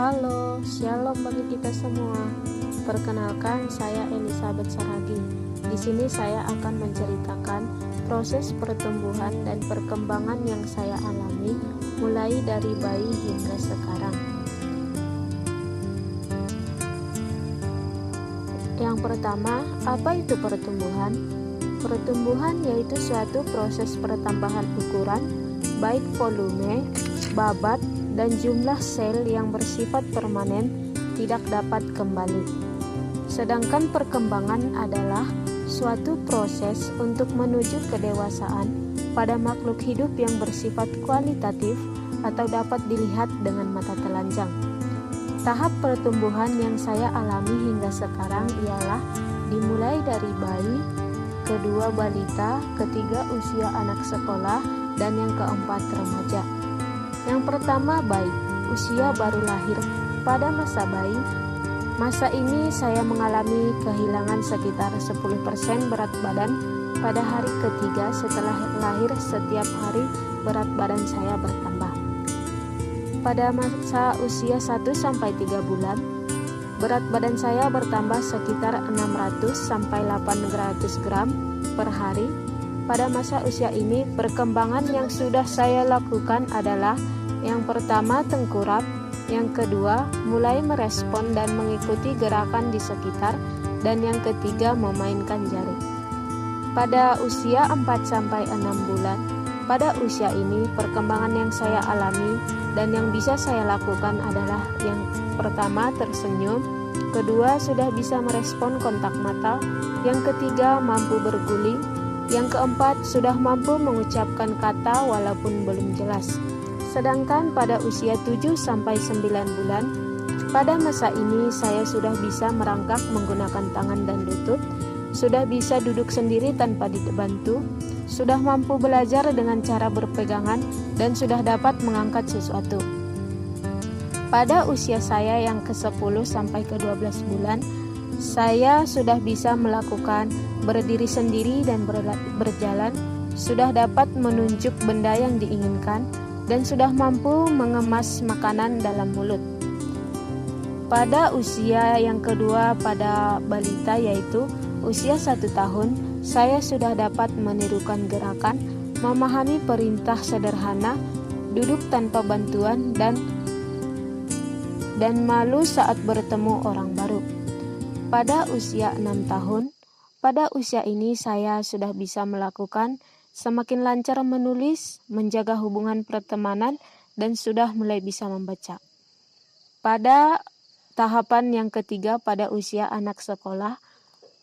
Halo, shalom bagi kita semua. Perkenalkan, saya Elizabeth Saragi. Di sini saya akan menceritakan proses pertumbuhan dan perkembangan yang saya alami mulai dari bayi hingga sekarang. Yang pertama, apa itu pertumbuhan? Pertumbuhan yaitu suatu proses pertambahan ukuran, baik volume, babat, dan jumlah sel yang bersifat permanen tidak dapat kembali. Sedangkan perkembangan adalah suatu proses untuk menuju kedewasaan pada makhluk hidup yang bersifat kualitatif atau dapat dilihat dengan mata telanjang. Tahap pertumbuhan yang saya alami hingga sekarang ialah dimulai dari bayi, kedua balita, ketiga usia anak sekolah, dan yang keempat remaja. Yang pertama bayi, usia baru lahir. Pada masa bayi, masa ini saya mengalami kehilangan sekitar 10% berat badan pada hari ketiga setelah lahir. Setiap hari berat badan saya bertambah. Pada masa usia 1-3 bulan, berat badan saya bertambah sekitar 600-800 gram per hari. Pada masa usia ini, perkembangan yang sudah saya lakukan adalah yang pertama tengkurap, yang kedua mulai merespon dan mengikuti gerakan di sekitar, dan yang ketiga memainkan jari. Pada usia 4-6 bulan, pada usia ini perkembangan yang saya alami dan yang bisa saya lakukan adalah yang pertama tersenyum, kedua sudah bisa merespon kontak mata, yang ketiga mampu berguling, yang keempat sudah mampu mengucapkan kata walaupun belum jelas. Sedangkan pada usia 7-9 bulan, pada masa ini saya sudah bisa merangkak menggunakan tangan dan lutut, sudah bisa duduk sendiri tanpa dibantu, sudah mampu belajar dengan cara berpegangan, dan sudah dapat mengangkat sesuatu. Pada usia saya yang ke-10-12 bulan, saya sudah bisa melakukan berdiri sendiri dan berjalan, sudah dapat menunjuk benda yang diinginkan, dan sudah mampu mengemas makanan dalam mulut. Pada usia yang kedua pada balita yaitu usia 1 tahun, saya sudah dapat menirukan gerakan, memahami perintah sederhana, duduk tanpa bantuan, dan malu saat bertemu orang baru. Pada usia 6 tahun, pada usia ini saya sudah bisa melakukan semakin lancar menulis, menjaga hubungan pertemanan, dan sudah mulai bisa membaca. Pada tahapan yang ketiga pada usia anak sekolah,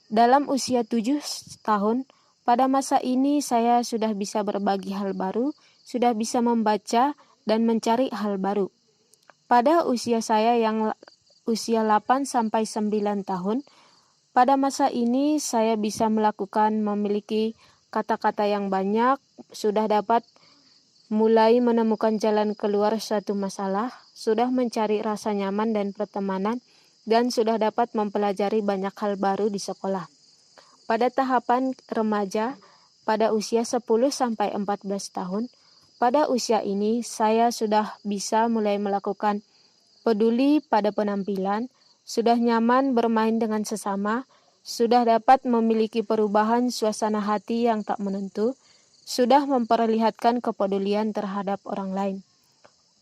dalam usia 7 tahun, pada masa ini saya sudah bisa berbagi hal baru, sudah bisa membaca dan mencari hal baru. Pada usia saya yang usia 8-9 tahun, pada masa ini saya bisa memiliki kata-kata yang banyak, sudah dapat mulai menemukan jalan keluar suatu masalah, sudah mencari rasa nyaman dan pertemanan, dan sudah dapat mempelajari banyak hal baru di sekolah. Pada tahapan remaja, pada usia 10-14 tahun, pada usia ini saya sudah bisa mulai melakukan peduli pada penampilan, sudah nyaman bermain dengan sesama, sudah dapat memiliki perubahan suasana hati yang tak menentu, sudah memperlihatkan kepedulian terhadap orang lain.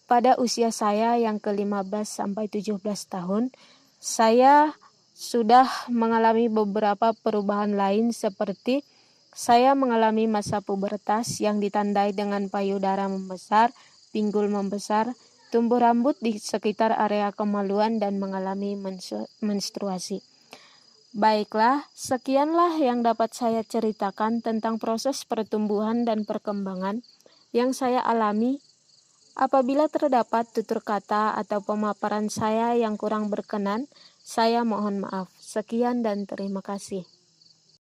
Pada usia saya yang ke-15-17 tahun, saya sudah mengalami beberapa perubahan lain seperti saya mengalami masa pubertas yang ditandai dengan payudara membesar, pinggul membesar, tumbuh rambut di sekitar area kemaluan, dan mengalami menstruasi. Baiklah, sekianlah yang dapat saya ceritakan tentang proses pertumbuhan dan perkembangan yang saya alami. Apabila terdapat tutur kata atau pemaparan saya yang kurang berkenan, saya mohon maaf. Sekian dan terima kasih.